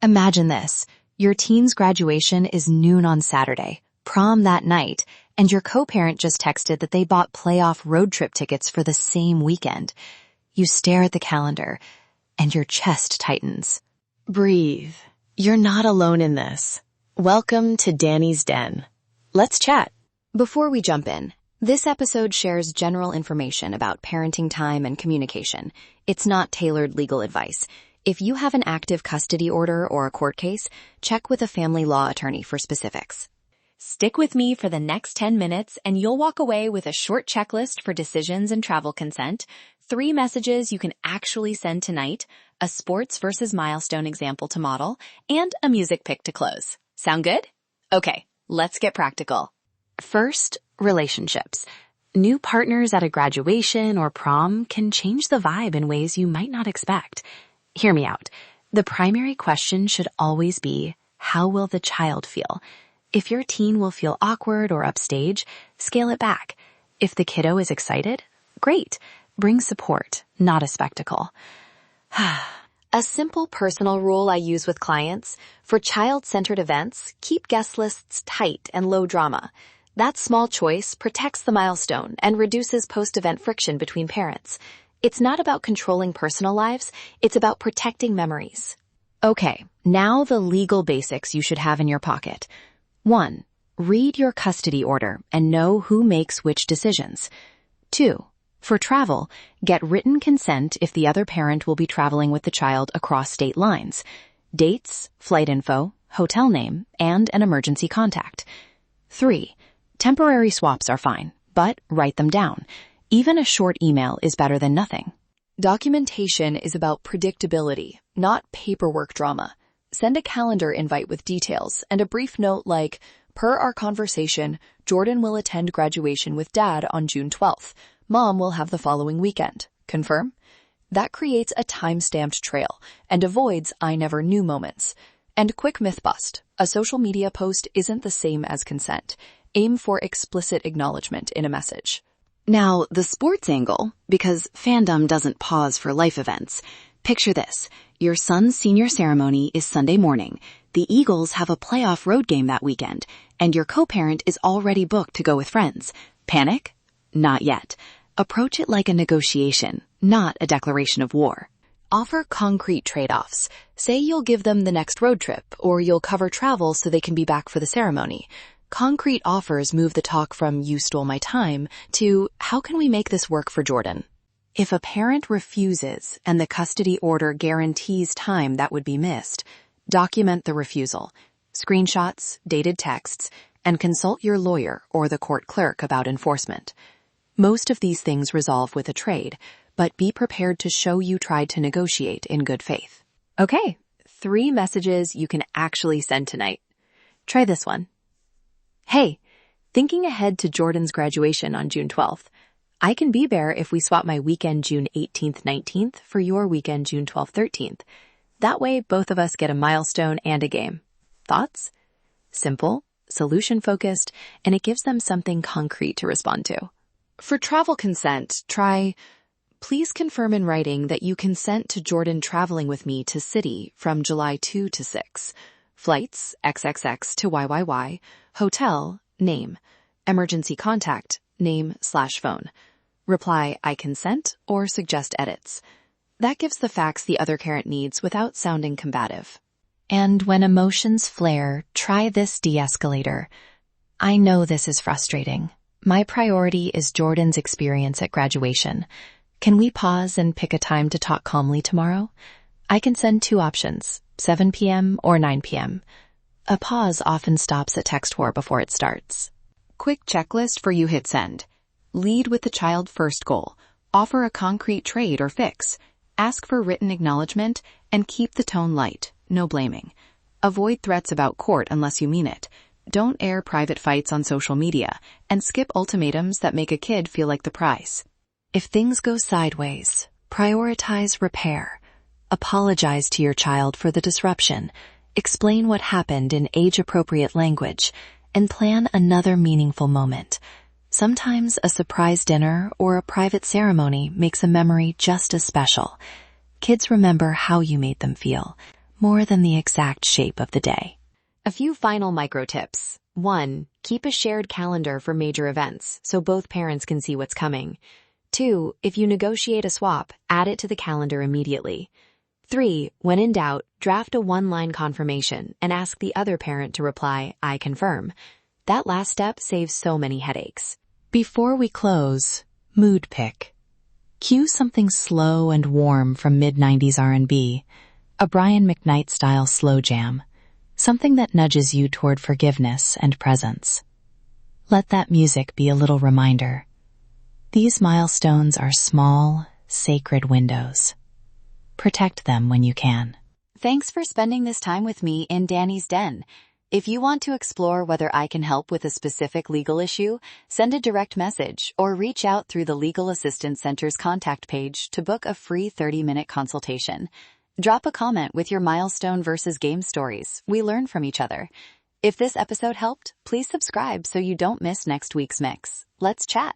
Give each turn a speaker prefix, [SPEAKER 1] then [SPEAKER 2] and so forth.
[SPEAKER 1] Imagine this. Your teen's graduation is noon on Saturday, prom that night, and your co-parent just texted that they bought playoff road trip tickets for the same weekend. You stare at the calendar, and your chest tightens.
[SPEAKER 2] Breathe. You're not alone in this. Welcome to Danni's Den. Let's chat.
[SPEAKER 1] Before we jump in, this episode shares general information about parenting time and communication. It's not tailored legal advice. If you have an active custody order or a court case, check with a family law attorney for specifics. Stick with me for the next 10 minutes and you'll walk away with a short checklist for decisions and travel consent, 3 messages you can actually send tonight, a sports versus milestone example to model, and a music pick to close. Sound good? Okay, let's get practical. First, relationships. New partners at a graduation or prom can change the vibe in ways you might not expect. Hear me out. The primary question should always be, how will the child feel? If your teen will feel awkward or upstage, scale it back. If the kiddo is excited, great. Bring support, not a spectacle. A simple personal rule I use with clients: for child-centered events, keep guest lists tight and low drama. That small choice protects the milestone and reduces post-event friction between parents. It's not about controlling personal lives, it's about protecting memories. Okay, now the legal basics you should have in your pocket. 1. Read your custody order and know who makes which decisions. 2. For travel, get written consent if the other parent will be traveling with the child across state lines. Dates, flight info, hotel name, and an emergency contact. 3. Temporary swaps are fine, but write them down. Even a short email is better than nothing. Documentation is about predictability, not paperwork drama. Send a calendar invite with details and a brief note like, per our conversation, Jordan will attend graduation with Dad on June 12th. Mom will have the following weekend. Confirm? That creates a time-stamped trail and avoids I never knew moments. And quick myth bust. A social media post isn't the same as consent. Aim for explicit acknowledgement in a message. Now, the sports angle, because fandom doesn't pause for life events. Picture this. Your son's senior ceremony is Sunday morning. The Eagles have a playoff road game that weekend, and your co-parent is already booked to go with friends. Panic? Not yet. Approach it like a negotiation, not a declaration of war. Offer concrete trade-offs. Say you'll give them the next road trip, or you'll cover travel so they can be back for the ceremony. Concrete offers move the talk from "you stole my time" to "how can we make this work for Jordan?" If a parent refuses and the custody order guarantees time that would be missed, document the refusal, screenshots, dated texts, and consult your lawyer or the court clerk about enforcement. Most of these things resolve with a trade, but be prepared to show you tried to negotiate in good faith. Okay, 3 messages you can actually send tonight. Try this one. Hey, thinking ahead to Jordan's graduation on June 12th, I can be there if we swap my weekend June 18th, 19th for your weekend June 12th, 13th. That way, both of us get a milestone and a game. Thoughts? Simple, solution-focused, and it gives them something concrete to respond to. For travel consent, try, please confirm in writing that you consent to Jordan traveling with me to City from July 2 to 6. Flights, XXX to YYY, hotel, name, emergency contact, name/phone. Reply, I consent, or suggest edits. That gives the facts the other parent needs without sounding combative. And when emotions flare, try this de-escalator. I know this is frustrating. My priority is Jordan's experience at graduation. Can we pause and pick a time to talk calmly tomorrow? I can send 2 options, 7 p.m. or 9 p.m. A pause often stops a text war before it starts. Quick checklist for you hit send. Lead with the child first goal. Offer a concrete trade or fix. Ask for written acknowledgement and keep the tone light, no blaming. Avoid threats about court unless you mean it. Don't air private fights on social media and skip ultimatums that make a kid feel like the prize. If things go sideways, prioritize repair. Apologize to your child for the disruption. Explain what happened in age-appropriate language and plan another meaningful moment. Sometimes a surprise dinner or a private ceremony makes a memory just as special. Kids remember how you made them feel.
[SPEAKER 2] more than the exact shape of the day.
[SPEAKER 1] A few final micro tips. 1. Keep a shared calendar for major events so both parents can see what's coming. 2. If you negotiate a swap, add it to the calendar immediately. 3. When in doubt, draft a one-line confirmation and ask the other parent to reply, "I confirm." That last step saves so many headaches.
[SPEAKER 2] Before we close, mood pick. Cue something slow and warm from mid-90s R&B, a Brian McKnight-style slow jam, something that nudges you toward forgiveness and presence. Let that music be a little reminder. These milestones are small, sacred windows. Protect them when you can.
[SPEAKER 1] Thanks for spending this time with me in Danni's Den. If you want to explore whether I can help with a specific legal issue, send a direct message or reach out through the Legal Assistance Center's contact page to book a free 30-minute consultation. Drop a comment with your milestone versus game stories. We learn from each other. If this episode helped, please subscribe so you don't miss next week's mix. Let's chat.